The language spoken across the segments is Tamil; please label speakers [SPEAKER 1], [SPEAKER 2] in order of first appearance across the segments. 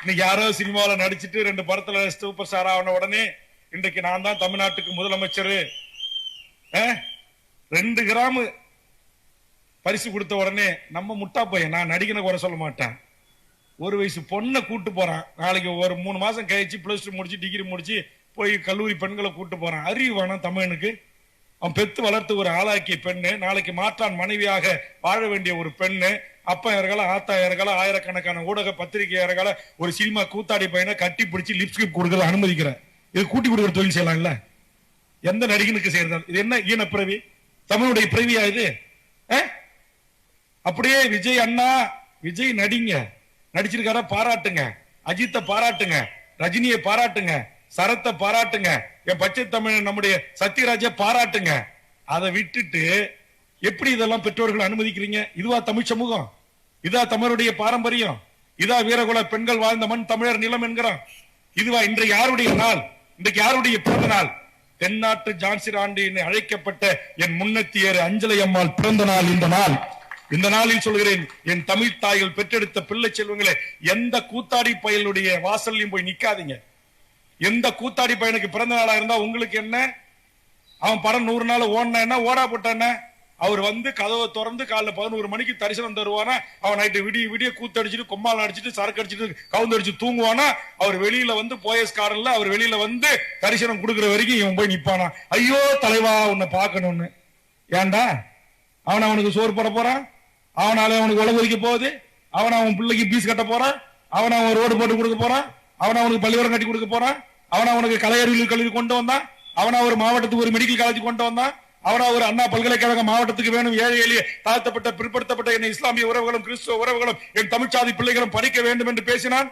[SPEAKER 1] இன்னைக்கு யாரோ சினிமாவில நடிச்சிட்டு 2 படத்துல சூப்பர் ஸ்டார் ஆன உடனே இன்றைக்கு நான் தான் தமிழ்நாட்டுக்கு முதலமைச்சர் 2 கிராம் பரிசு கொடுத்த உடனே நம்ம முட்டா பையன், நான் நடிகனை குறை சொல்ல மாட்டேன், 1 வயசு பொண்ணை கூட்டு போறான். நாளைக்கு ஒரு 3 மாசம் கழிச்சு +2 முடிச்சு டிகிரி முடிச்சு போய் கல்லூரி பெண்களை கூட்டு போறான். அறிவு வேணாம் தமிழனுக்கு? அவன் பெத்து வளர்த்து ஒரு ஆளாக்கிய பெண்ணு, நாளைக்கு மாற்றான் மனைவியாக வாழ வேண்டிய ஒரு பெண்ணு, அப்பா இறகல ஆத்தா இறகல ஆயிரக்கணக்கான ஊடக பத்திரிகை இறகல ஒரு சினிமா கூத்தாடி பையனை கட்டி பிடிச்சி லிப்ஸ்டிக் கொடுக்கற அனுமதிக்கிற, இது கூட்டி கொடுக்கிற தொழில் செய்யலாம் இல்ல? எந்த நடிகனுக்கு செய்யறது? இது என்ன ஈன பிறவி? தமிழுடைய பிறவியா இது? அப்படியே விஜய் அண்ணா, விஜய் நடிங்க, நடிச்சிருக்கார பாராட்டுங்க, அஜித்தை பாராட்டுங்க, ரஜினியை பாராட்டுங்க, சரத்தை பாராட்டுங்க, என் பச்சை தமிழ் நம்முடைய சத்யராஜை பாராட்டுங்க. அதை விட்டுட்டு எப்படி இதெல்லாம் பெற்றோர்கள் அனுமதிக்கிறீங்க? இதுவா தமிழ் சமூகம்? இதா தமிழருடைய பாரம்பரியம்? இதா வீரகுல பெண்கள் வாழ்ந்த மண் தமிழர் நிலம் என்கிறான்? இதுவா இன்றைக்கு யாருடைய நாள்? இன்றைக்கு யாருடைய பிறந்த நாள்? தென்னாட்டு ஜான்சி ராண்டி அழைக்கப்பட்ட என் முன்னத்தியர் அஞ்சலை அம்மாள் பிறந்த நாள் இந்த நாள். இந்த நாளில் சொல்கிறேன், என் தமிழ் தாய்கள் பெற்றெடுத்த பிள்ளை செல்வங்களே, எந்த கூத்தாடி பயலுடைய வாசல்லையும் போய் நிக்காதீங்க. எந்த கூத்தாடி பையனுக்கு பிறந்த நாளா இருந்தா உங்களுக்கு என்ன? அவன் படம் 100 நாள் ஓடினா என்ன, ஓடா போட்டான? அவர் வந்து கதவை திறந்து காலைல 11 மணிக்கு தரிசனம் தருவானா? அவன் நைட்டு விடிய கூத்தடிச்சுட்டு கொம்மால் அடிச்சுட்டு சரக்கு அடிச்சுட்டு கவுந்தடிச்சு தூங்குவானா? அவர் வெளியில வந்து போயஸ் காரன்ல அவர் வெளியில வந்து தரிசனம் கொடுக்கிற வரைக்கும் இவன் போய் நிப்பானா? ஐயோ தலைவா உன்னை பார்க்கணும்னு. ஏன்டா அவனுக்கு சோறு போட போறான்? அவனால அவனுக்கு உழவு வைக்க போகுது? அவன் பிள்ளைக்கு பீஸ் கட்ட போறான்? அவன் ரோடு போட்டு கொடுக்க போறான்? அவனுக்கு பள்ளிக்கூடம் கட்டி கொடுக்க போறான்? அவனுக்கு கலை அறிவியல் கல்வி கொண்டு வந்தான்? ஒரு மாவட்டத்துக்கு ஒரு மெடிக்கல் காலேஜ் கொண்டு வந்தான்? ஒரு அண்ணா பல்கலைக்கழக மாவட்டத்துக்கு வேணும். ஏழை எளிய தாழ்த்தப்பட்ட பிற்படுத்தப்பட்ட என் இஸ்லாமிய உறவுகளும் கிறிஸ்துவ உறவுகளும் என் தமிழ்ச்சாதி பிள்ளைகளும் படிக்க வேண்டும் என்று பேசினான்.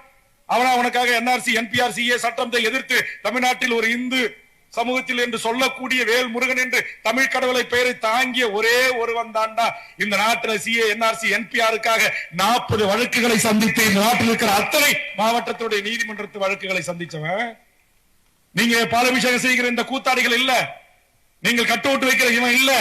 [SPEAKER 1] அவனுக்காக NRC NPRC சட்டத்தை எதிர்த்து தமிழ்நாட்டில் ஒரு இந்து சமூகத்தில் என்று சொல்லக்கூடிய வேல் முருகன் என்று தமிழ் கடவுளை பெயரை தாங்கிய ஒரே ஒருவன் தாண்டா இந்த நாட்டில் CA NRC NPRக்காக 40 வழக்குகளை சந்தித்து இந்த நாட்டில் இருக்கிற அத்தனை மாவட்டத்துடைய நீதிமன்றத்து வழக்குகளை சந்திச்சவன். நீங்க பாலாபிஷேகம் செய்கிற இந்த கூத்தாடிகள் இல்ல, நீங்கள் கட்டு விட்டு வைக்கிற இவன் இல்ல.